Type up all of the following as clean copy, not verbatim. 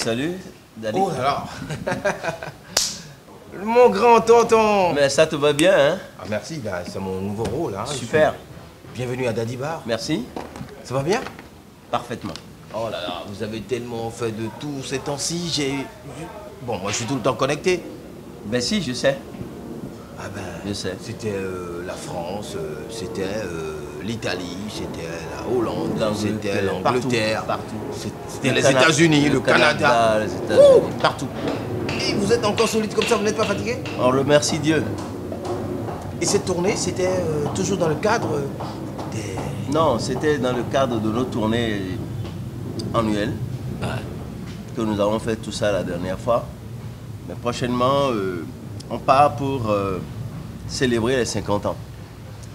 salut, Dali. Oh là là. Mon grand tonton. Mais ça te va bien, hein? Ah, merci, ben, c'est mon nouveau rôle. Hein. Super. Bienvenue à Daddy Bar. Merci. Ça va bien? Parfaitement. Oh là là, vous avez tellement fait de tout ces temps-ci. Bon, moi je suis tout le temps connecté. Ben si, je sais. Ah ben, Je sais. c'était la France, c'était l'Italie, c'était la Hollande, c'était l'Angleterre, Partout. c'était les États-Unis, le Canada. Les États-Unis, partout. Et vous êtes encore solide comme ça, vous n'êtes pas fatigué? On remercie Dieu. Et cette tournée, c'était toujours dans le cadre des... Non, c'était dans le cadre de nos tournées annuelles que nous avons fait tout ça la dernière fois. Mais prochainement, on part pour célébrer les 50 ans.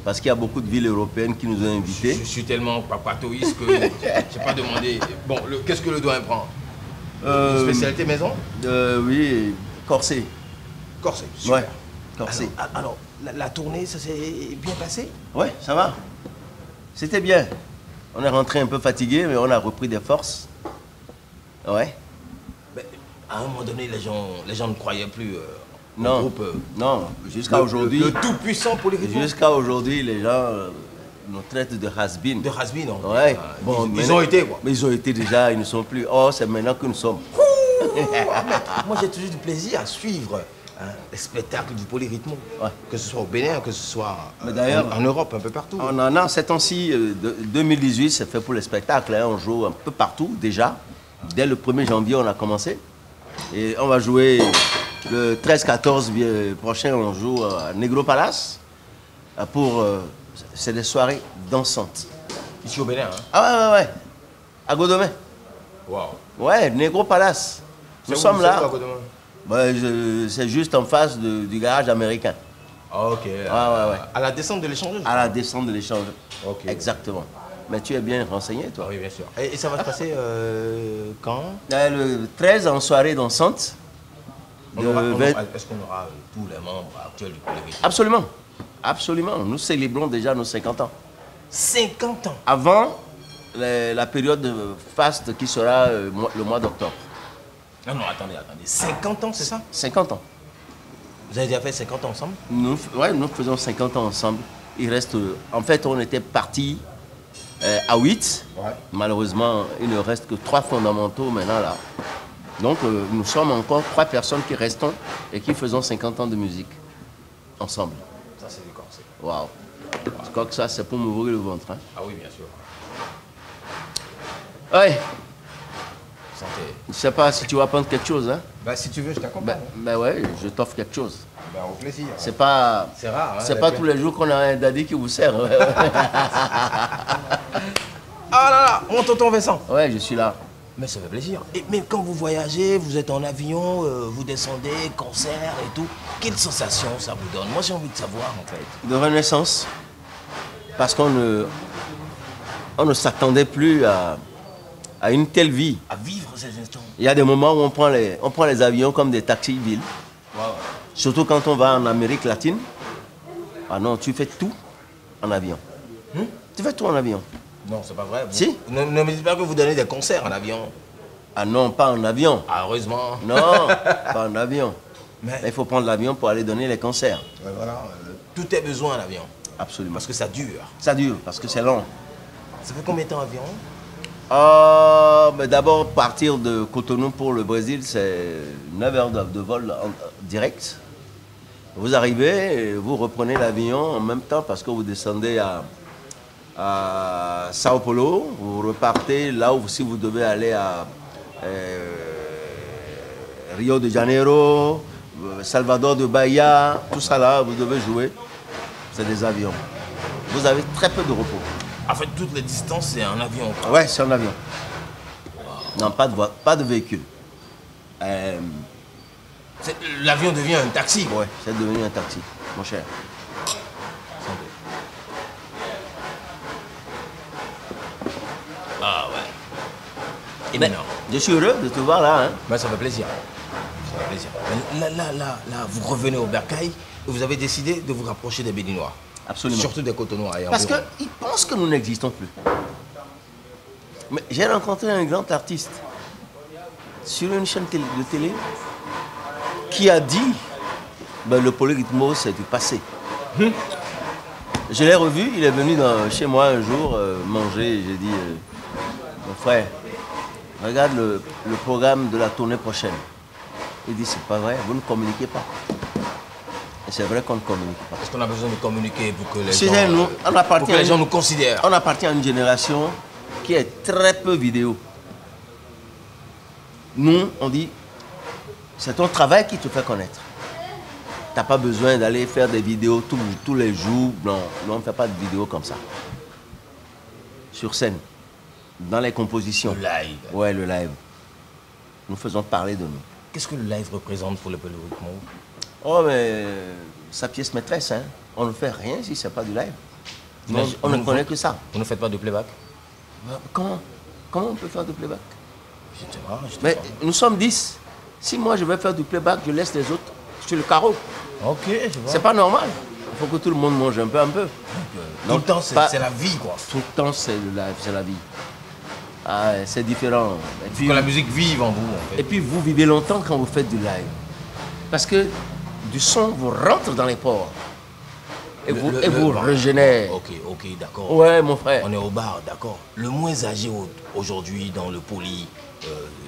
Parce qu'il y a beaucoup de villes européennes qui nous ont invités. Je suis tellement papatoïste que je n'ai pas demandé. Bon, qu'est-ce que le doigt prend? Une spécialité maison? Oui, corsé. Corsé, super. Ouais, corsé. Alors la tournée, ça s'est bien passé? Ouais, ça va. C'était bien. On est rentré un peu fatigué, mais on a repris des forces. Ouais. Mais à un moment donné, les gens ne croyaient plus Non, au groupe. non, jusqu'à aujourd'hui. Le tout-puissant Polyrythme. Jusqu'à aujourd'hui, les gens nous traitent de has-been. De has-been, non? Ouais. Bon, ils ont été, quoi. Mais ils ont été déjà, ils ne sont plus. Oh, c'est maintenant que nous sommes. Moi, j'ai toujours du plaisir à suivre les spectacles du Polyrythme. Ouais. Que ce soit au Bénin, que ce soit en Europe, un peu partout. On en a, ces temps-ci, 2018, c'est fait pour les spectacles. Hein. On joue un peu partout déjà. Dès le 1er janvier, on a commencé. Et on va jouer le 13-14 prochain, on joue à Negro Palace. C'est des soirées dansantes. Ici au Bénin, hein? Ah ouais. À Godomé. Waouh. Ouais, Negro Palace. Nous sommes là. Ouais, C'est juste en face du garage américain. ok. Ouais. À la descente de l'échange? À la descente de l'échange. Ok. Exactement. Mais tu es bien renseigné, toi. Oui, bien sûr. Et ça va se passer quand? Le 13 en soirée dansante. Est-ce qu'on aura tous les membres actuels du Polyrythme? Absolument. Absolument. Nous célébrons déjà nos 50 ans. 50 ans. Avant la période de faste qui sera le mois d'octobre. Non, attendez. 50 ans, c'est ça? 50 ans. Vous avez déjà fait 50 ans ensemble? Nous faisons 50 ans ensemble. Il reste... en fait, on était partis à 8. Ouais. Malheureusement, il ne reste que 3 fondamentaux maintenant là. Donc, nous sommes encore 3 personnes qui restons et qui faisons 50 ans de musique ensemble. Ça, c'est du corset. Waouh. Je crois que ça, c'est pour m'ouvrir le ventre. Hein? Ah oui, bien sûr. Ouais. Santé. Je ne sais pas si tu vas prendre quelque chose. Hein? Bah, si tu veux, je t'accompagne. Ben ouais, je t'offre quelque chose. Ben, au plaisir. C'est pas... C'est rare, hein? C'est pas tous les jours qu'on a un daddy qui vous sert. Ah là là, mon tonton Vincent. Ouais, je suis là. Mais ça fait plaisir. Mais quand vous voyagez, vous êtes en avion, vous descendez, concert et tout, quelle sensation ça vous donne? Moi, j'ai envie de savoir, en fait. De renaissance. Parce qu'on ne s'attendait plus à une telle vie. À vivre ces instants. Il y a des moments où on prend les avions comme des taxis-villes. Wow. Surtout quand on va en Amérique latine. Ah non, tu fais tout en avion. Tu fais tout en avion. Non, c'est pas vrai. Si. Ne me dites pas que vous donnez des concerts en avion. Ah non, pas en avion. Ah, heureusement. Non, pas en avion. Mais il faut prendre l'avion pour aller donner les concerts. Voilà, tout est besoin en avion. Absolument. Parce que ça dure. Ça dure, parce que c'est long. Ça fait combien de temps environ? Mais d'abord, partir de Cotonou pour le Brésil, c'est 9 heures de vol direct. Vous arrivez, et vous reprenez l'avion en même temps parce que vous descendez à Sao Paulo, vous repartez là où si vous devez aller à Rio de Janeiro, Salvador de Bahia, tout ça là, vous devez jouer. C'est des avions. Vous avez très peu de repos. En fait, toutes les distances, c'est en avion. Ouais, c'est en avion. Non, pas de véhicule. L'avion devient un taxi. Ouais, c'est devenu un taxi, mon cher. Ah ouais. Et mais, maintenant, je suis heureux de te voir là. Hein. Ben, ça fait plaisir. Ça fait plaisir. Là, vous revenez au Bercail et vous avez décidé de vous rapprocher des Béninois. Absolument. Surtout des Cotonois. Parce qu'ils pensent que nous n'existons plus. Mais j'ai rencontré un grand artiste sur une chaîne de télé qui a dit ben, le polyrythmo c'est du passé. Je l'ai revu, il est venu chez moi un jour manger et j'ai dit mon frère, regarde le programme de la tournée prochaine. Il dit c'est pas vrai, vous ne communiquez pas. Et c'est vrai qu'on ne communique pas. Est-ce qu'on a besoin de communiquer pour que les, pour que les gens nous considèrent? On appartient à une génération qui est très peu vidéo. Nous, on dit, c'est ton travail qui te fait connaître. Tu n'as pas besoin d'aller faire des vidéos tous les jours. Non, on ne fait pas de vidéos comme ça. Sur scène, dans les compositions. Le live. Ouais, le live. Nous faisons parler de nous. Qu'est-ce que le live représente pour le polyrythmo? Oh, mais sa pièce maîtresse, hein. On ne fait rien si ce n'est pas du live. On ne connaît que ça. Vous ne faites pas de playback? Comment on peut faire du playback? Mais nous sommes 10. Si moi je vais faire du playback, je laisse les autres sur le carreau. Ok, je vois. C'est pas normal. Il faut que tout le monde mange un peu. Tout le temps, c'est la vie, quoi. Tout le temps, c'est le live, c'est la vie. Ah, c'est différent. Et puis, que la musique vive en vous, en fait. Et puis, vous vivez longtemps quand vous faites du live. Parce que du son vous rentre dans les pores. Et vous régénère. Ok, d'accord. Ouais, mon frère. On est au bar, d'accord. Le moins âgé aujourd'hui dans le poly,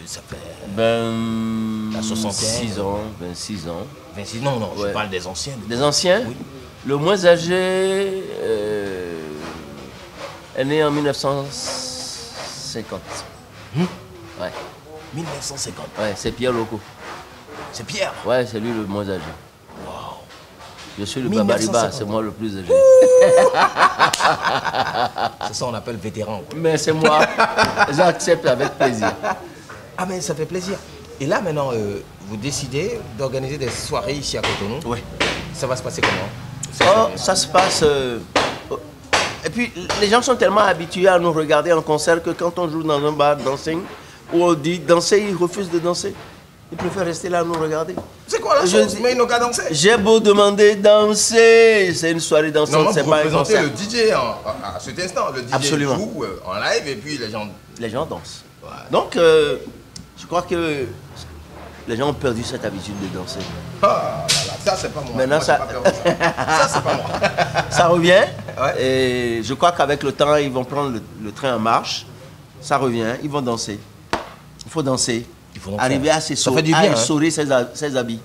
ça fait... la soixantaine. 26 ans, 26 ans. 26, non, Ouais. Je parle des anciens. Des anciens? Oui. Le moins âgé est né en 1950. Ouais. 1950. Ouais, c'est Pierre Loco. C'est Pierre. Ouais, c'est lui le moins âgé. Wow. Je suis le 1950. Babariba, c'est moi le plus âgé. C'est ça on appelle vétéran, quoi. Mais c'est moi. J'accepte avec plaisir. Ah, mais ça fait plaisir. Et là, maintenant, vous décidez d'organiser des soirées ici à Cotonou. Oui. Ça va se passer comment? Ça se passe... Et puis, les gens sont tellement habitués à nous regarder en concert que quand on joue dans un bar dancing, où on dit danser, ils refusent de danser. Ils préfèrent rester là à nous regarder. C'est quoi la chose? Mais ils n'ont qu'à danser. J'ai beau demander danser, c'est une soirée dansante, c'est pas un concert. Le DJ à cet instant. Le DJ Absolument. joue en live et puis les gens... Les gens dansent. Ouais. Donc, je crois que les gens ont perdu cette habitude de danser. Ah, là, ça c'est pas moi. Maintenant, Moi, j'ai pas perdu ça. Ça c'est pas moi. Ça revient. Ouais. Et je crois qu'avec le temps, ils vont prendre le train en marche. Ça revient, ils vont danser. Il faut danser. Il faut donc arriver faire. à Ça fait du bien, essorer ses habits.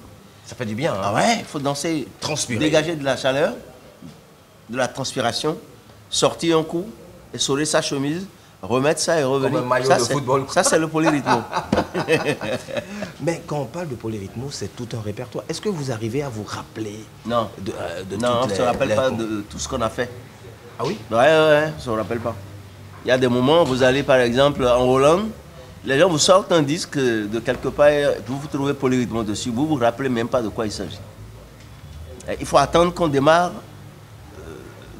Ça fait du bien. Hein. Ah ouais, il faut danser. Transpirer. Dégager de la chaleur, de la transpiration, sortir un coup, essorer sa chemise, remettre ça et revenir. Comme un maillot ça, de football. Ça, c'est le polyrythmo. Mais quand on parle de polyrythmo, c'est tout un répertoire. Est-ce que vous arrivez à vous rappeler Non. de Non, on toutes ne se rappelle pas de tout ce qu'on a fait. Ah oui? Ouais, on ne se rappelle pas. Il y a des moments où vous allez par exemple en Hollande, les gens vous sortent un disque de quelque part, vous trouvez polyrythmo dessus, vous ne vous rappelez même pas de quoi il s'agit. Il faut attendre qu'on démarre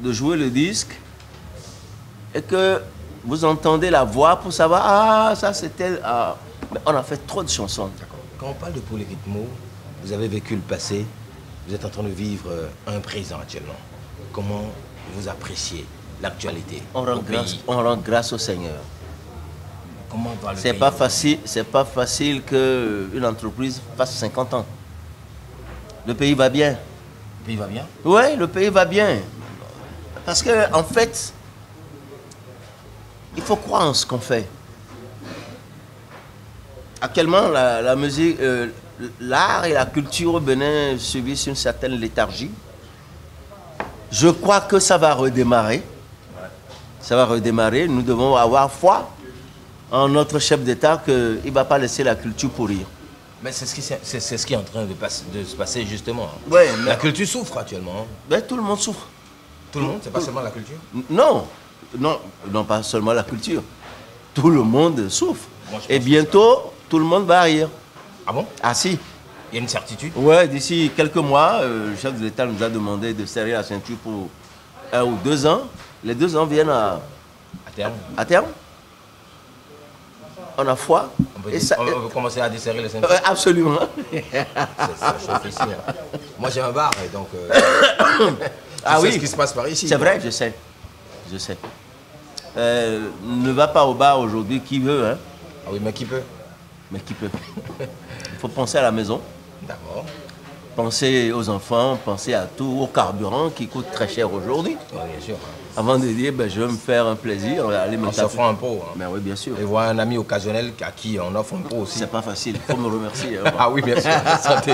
de jouer le disque et que vous entendez la voix pour savoir, ah, ça c'était... Ah. Mais on a fait trop de chansons. Quand on parle de polyrythmo, vous avez vécu le passé, vous êtes en train de vivre un présent actuellement. Comment vous appréciez l'actualité? On rend grâce au Seigneur. Comment va le C'est pays? pas facile qu'une entreprise fasse 50 ans. Le pays va bien. Le pays va bien? Oui, le pays va bien. Parce que en fait, il faut croire en ce qu'on fait. Actuellement, la musique, l'art et la culture au Bénin subissent une certaine léthargie. Je crois que ça va redémarrer. Ça va redémarrer. Nous devons avoir foi en notre chef d'État qu'il ne va pas laisser la culture pourrir. Mais c'est ce qui est en train de se passer justement. Ouais, mais- La culture souffre actuellement. Ben, tout le monde souffre. Tout le monde, c'est pas seulement la culture. Non, pas seulement la culture. Tout le monde souffre. Moi, je pense Et que bientôt, tout le monde va rire. Ah bon? Ah si. Il y a une certitude? Ouais, d'ici quelques mois, le chef de l'État nous a demandé de serrer la ceinture pour 1 ou 2 ans. Les 2 ans viennent À terme. à terme. On a foi. On peut, Et ça- on peut commencer à desserrer les ceintures. absolument. Ça chauffe ici. Hein. Moi j'ai un bar et donc. Ah tu sais oui. ce qui se passe par ici. C'est vrai, je sais. Je sais. Ne va pas au bar aujourd'hui qui veut. Hein. Ah oui, mais qui peut? mais qui peut. Il faut penser à la maison. D'accord. Penser aux enfants, penser à tout, au carburant qui coûte très cher aujourd'hui. Oui, bien sûr. Avant de dire, ben, je vais me faire un plaisir, aller me En s'offrant un pot. Hein. Ben oui, bien sûr. Et voir un ami occasionnel à qui on offre un pot aussi. C'est pas facile, il faut me remercier. Hein. Ah oui, bien sûr. Santé.